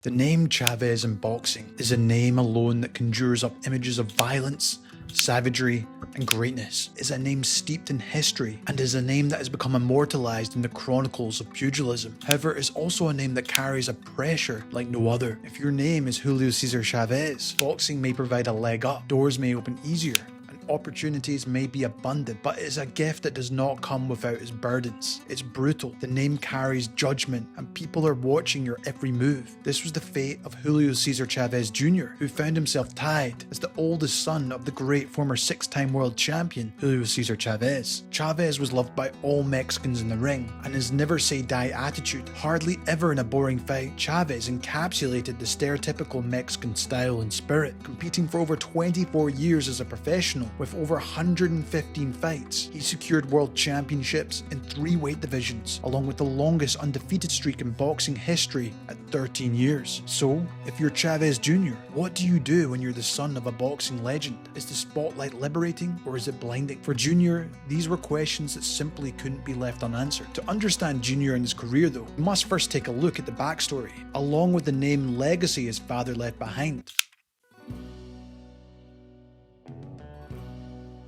The name Chavez in boxing is a name alone that conjures up images of violence, savagery, and greatness. It's a name steeped in history and is a name that has become immortalized in the chronicles of pugilism. However, it's also a name that carries a pressure like no other. If your name is Julio Cesar Chavez, boxing may provide a leg up, doors may open easier, opportunities may be abundant, but it is a gift that does not come without its burdens. It's brutal. The name carries judgment, and people are watching your every move. This was the fate of Julio Cesar Chavez Jr., who found himself tied as the oldest son of the great former six-time world champion Julio Cesar Chavez. Chavez was loved by all Mexicans in the ring, and his never-say-die attitude, hardly ever in a boring fight, Chavez encapsulated the stereotypical Mexican style and spirit, competing for over 24 years as a professional. With over 115 fights, he secured world championships in 3 weight divisions, along with the longest undefeated streak in boxing history at 13 years. So, if you're Chavez Jr., what do you do when you're the son of a boxing legend? Is the spotlight liberating, or is it blinding? For Jr., these were questions that simply couldn't be left unanswered. To understand Jr. and his career though, we must first take a look at the backstory, along with the name and legacy his father left behind.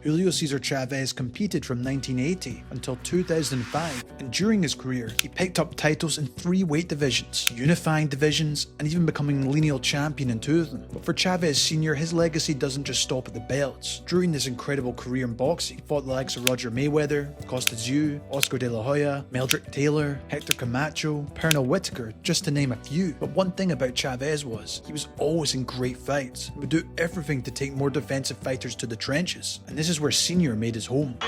Julio Cesar Chavez competed from 1980 until 2005, and during his career, he picked up titles in 3 weight divisions, unifying divisions, and even becoming lineal champion in 2 of them. But for Chavez Sr., his legacy doesn't just stop at the belts. During this incredible career in boxing, he fought the likes of Roger Mayweather, Costa Tzu, Oscar De La Hoya, Meldrick Taylor, Hector Camacho, Pernell Whitaker, just to name a few. But one thing about Chavez was, he was always in great fights, and would do everything to take more defensive fighters to the trenches. And this is where Senior made his home.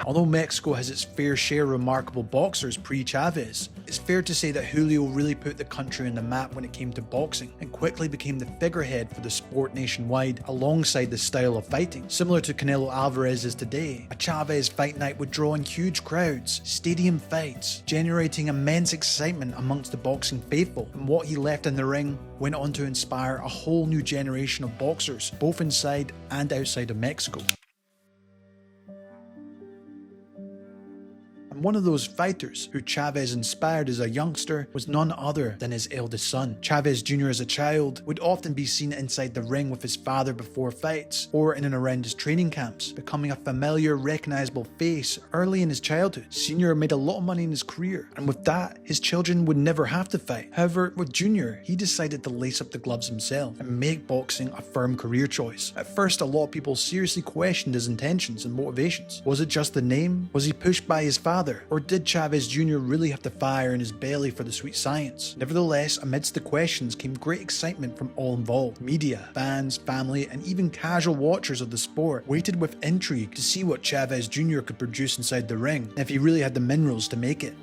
Although Mexico has its fair share of remarkable boxers pre-Chavez, it's fair to say that Julio really put the country on the map when it came to boxing, and quickly became the figurehead for the sport nationwide alongside the style of fighting. Similar to Canelo Alvarez is today, a Chavez fight night would draw in huge crowds, stadium fights, generating immense excitement amongst the boxing faithful, and what he left in the ring went on to inspire a whole new generation of boxers, both inside and outside of Mexico. One of those fighters who Chavez inspired as a youngster was none other than his eldest son. Chavez Jr. as a child would often be seen inside the ring with his father before fights, or in and around his training camps, becoming a familiar, recognizable face early in his childhood. Senior made a lot of money in his career, and with that, his children would never have to fight. However, with Junior, he decided to lace up the gloves himself and make boxing a firm career choice. At first, a lot of people seriously questioned his intentions and motivations. Was it just the name? Was he pushed by his father? Or did Chavez Jr. really have the fire in his belly for the sweet science? Nevertheless, amidst the questions came great excitement from all involved. Media, fans, family, and even casual watchers of the sport waited with intrigue to see what Chavez Jr. could produce inside the ring, and if he really had the minerals to make it.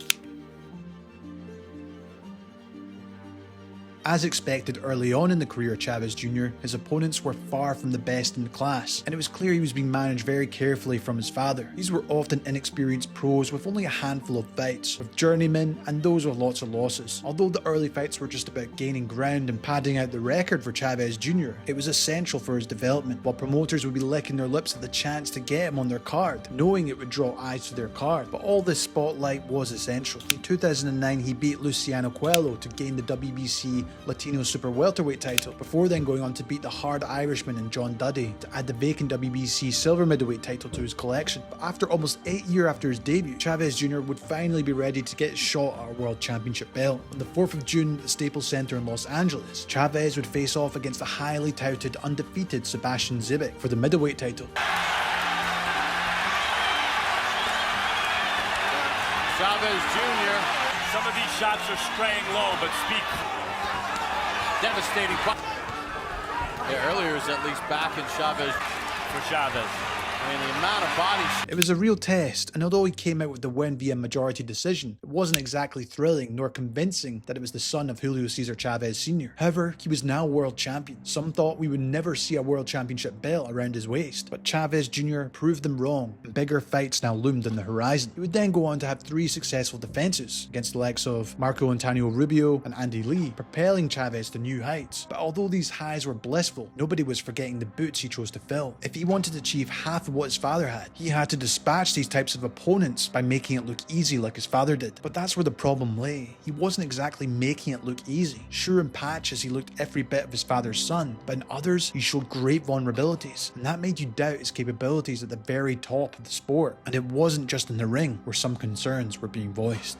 As expected early on in the career of Chavez Jr., his opponents were far from the best in the class, and it was clear he was being managed very carefully from his father. These were often inexperienced pros with only a handful of fights, with journeymen and those with lots of losses. Although the early fights were just about gaining ground and padding out the record for Chavez Jr., it was essential for his development, while promoters would be licking their lips at the chance to get him on their card, knowing it would draw eyes to their card. But all this spotlight was essential. In 2009, he beat Luciano Coelho to gain the WBC Latino Super Welterweight title, before then going on to beat the hard Irishman and John Duddy to add the vacant WBC Silver Middleweight title to his collection. But after almost 8 years after his debut, Chavez Jr. would finally be ready to get his shot at a World Championship belt. On the 4th of June at the Staples Center in Los Angeles, Chavez would face off against the highly touted undefeated Sebastian Zibek for the middleweight title. Chavez Jr. Some of these shots are spraying low, but speak. Devastating. Yeah, earlier is at least back in Chavez for Chavez. I mean, the amount of bodies. It was a real test, and although he came out with the win via majority decision, it wasn't exactly thrilling nor convincing that it was the son of Julio Cesar Chavez Sr. However, he was now world champion. Some thought we would never see a world championship belt around his waist, but Chavez Jr. proved them wrong, and bigger fights now loomed on the horizon. He would then go on to have 3 successful defenses against the likes of Marco Antonio Rubio and Andy Lee, propelling Chavez to new heights. But although these highs were blissful, nobody was forgetting the boots he chose to fill. If he wanted to achieve half of what his father had. He had to dispatch these types of opponents by making it look easy like his father did. But that's where the problem lay. He wasn't exactly making it look easy. Sure, in patches he looked every bit of his father's son, but in others he showed great vulnerabilities, and that made you doubt his capabilities at the very top of the sport. And it wasn't just in the ring where some concerns were being voiced.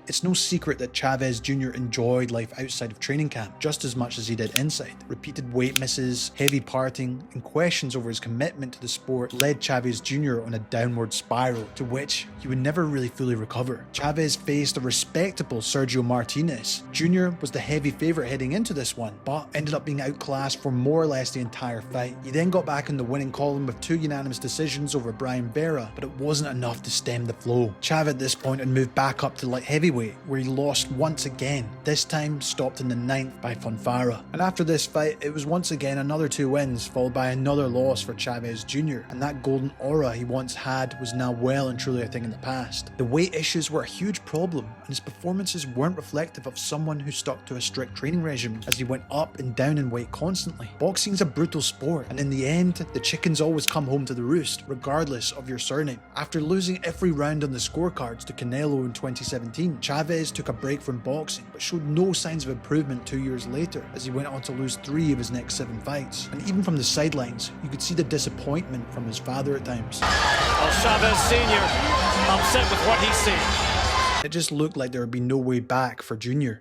It's no secret that Chavez Jr. enjoyed life outside of training camp just as much as he did inside. Repeated weight misses, heavy partying, and questions over his commitment to the sport led Chavez Jr. on a downward spiral to which he would never really fully recover. Chavez faced a respectable Sergio Martinez. Jr. was the heavy favourite heading into this one, but ended up being outclassed for more or less the entire fight. He then got back in the winning column with 2 unanimous decisions over Brian Vera, but it wasn't enough to stem the flow. Chav at this point had moved back up to light heavyweight, where he lost once again, this time stopped in the 9th by Fonfara. And after this fight, it was once again another 2 wins, followed by another loss for Chavez Jr., and that golden aura he once had was now well and truly a thing in the past. The weight issues were a huge problem, and his performances weren't reflective of someone who stuck to a strict training regimen, as he went up and down in weight constantly. Boxing's a brutal sport, and in the end, the chickens always come home to the roost, regardless of your surname. After losing every round on the scorecards to Canelo in 2017, Chavez took a break from boxing, but showed no signs of improvement 2 years later, as he went on to lose 3 of his next 7 fights. And even from the sidelines, you could see the disappointment from his father at times. Well, Chavez Sr. upset with what he's seen. It just looked like there would be no way back for Jr.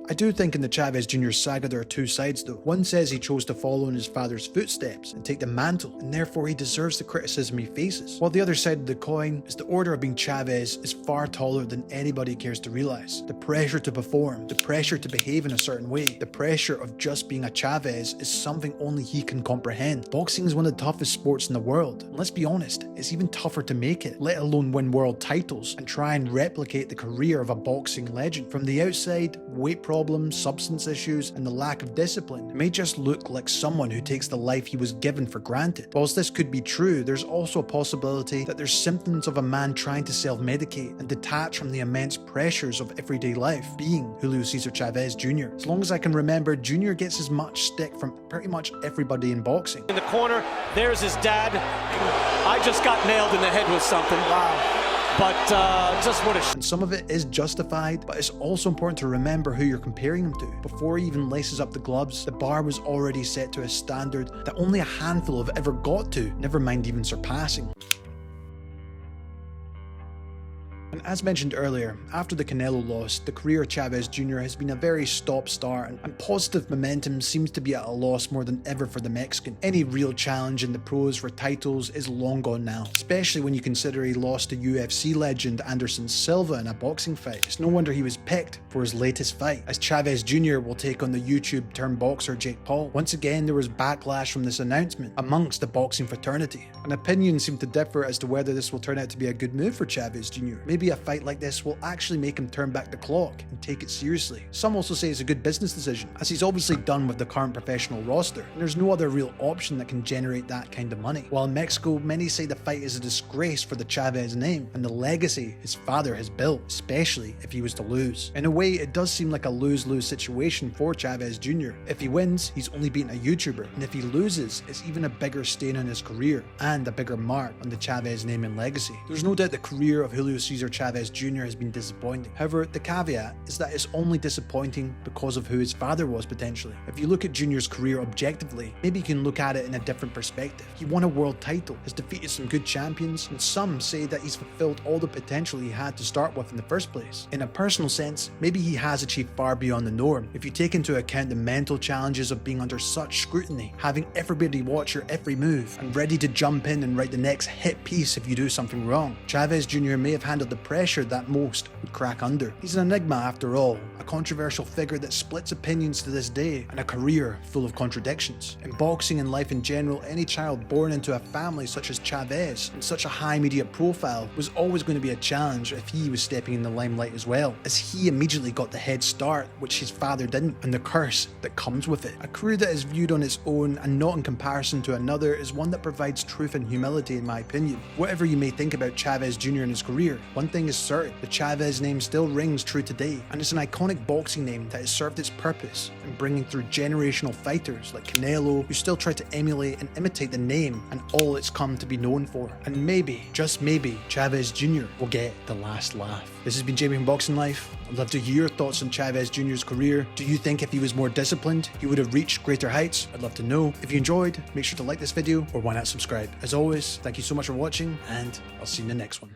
I do think in the Chavez Jr. saga there are 2 sides though. One says he chose to follow in his father's footsteps and take the mantle, and therefore he deserves the criticism he faces. While the other side of the coin is the order of being Chavez is far taller than anybody cares to realise. The pressure to perform, the pressure to behave in a certain way, the pressure of just being a Chavez is something only he can comprehend. Boxing is one of the toughest sports in the world, and let's be honest, it's even tougher to make it, let alone win world titles and try and replicate the career of a boxing legend. From the outside, weight problems, substance issues, and the lack of discipline may just look like someone who takes the life he was given for granted. Whilst this could be true, there's also a possibility that there's symptoms of a man trying to self-medicate and detach from the immense pressures of everyday life, being Julio Cesar Chavez Jr. As long as I can remember, Jr. gets as much stick from pretty much everybody in boxing. In the corner, there's his dad. I just got nailed in the head with something. Wow. But just what a and some of it is justified, but it's also important to remember who you're comparing him to. Before he even laces up the gloves, the bar was already set to a standard that only a handful have ever got to, never mind even surpassing. And as mentioned earlier, after the Canelo loss, the career of Chavez Jr. has been a very stop-start, and positive momentum seems to be at a loss more than ever for the Mexican. Any real challenge in the pros for titles is long gone now, especially when you consider he lost to UFC legend Anderson Silva in a boxing fight. It's no wonder he was picked for his latest fight, as Chavez Jr. will take on the YouTube-turned boxer Jake Paul. Once again, there was backlash from this announcement amongst the boxing fraternity, and opinions seem to differ as to whether this will turn out to be a good move for Chavez Jr. Maybe a fight like this will actually make him turn back the clock and take it seriously. Some also say it's a good business decision, as he's obviously done with the current professional roster, and there's no other real option that can generate that kind of money. While in Mexico, many say the fight is a disgrace for the Chavez name and the legacy his father has built, especially if he was to lose. In a way, it does seem like a lose-lose situation for Chavez Jr. If he wins, he's only beaten a YouTuber, and if he loses, it's even a bigger stain on his career and a bigger mark on the Chavez name and legacy. There's no doubt the career of Julio Cesar Chavez Jr. has been disappointing. However, the caveat is that it's only disappointing because of who his father was potentially. If you look at Jr.'s career objectively, maybe you can look at it in a different perspective. He won a world title, has defeated some good champions, and some say that he's fulfilled all the potential he had to start with in the first place. In a personal sense, maybe he has achieved far beyond the norm. If you take into account the mental challenges of being under such scrutiny, having everybody watch your every move, and ready to jump in and write the next hit piece if you do something wrong, Chavez Jr. may have handled the pressure that most would crack under. He's an enigma after all, a controversial figure that splits opinions to this day, and a career full of contradictions. In boxing and life in general, any child born into a family such as Chavez and such a high media profile was always going to be a challenge if he was stepping in the limelight as well, as he immediately got the head start which his father didn't, and the curse that comes with it. A career that is viewed on its own and not in comparison to another is one that provides truth and humility in my opinion. Whatever you may think about Chavez Jr. and his career, one thing is certain: the Chavez Chavez name still rings true today, and it's an iconic boxing name that has served its purpose in bringing through generational fighters like Canelo, who still try to emulate and imitate the name and all it's come to be known for. And maybe, just maybe, Chavez Jr. will get the last laugh. This has been Jamie from Boxing Life. I'd love to hear your thoughts on Chavez Jr.'s career. Do you think if he was more disciplined, he would have reached greater heights? I'd love to know. If you enjoyed, make sure to like this video, or why not subscribe. As always, thank you so much for watching, and I'll see you in the next one.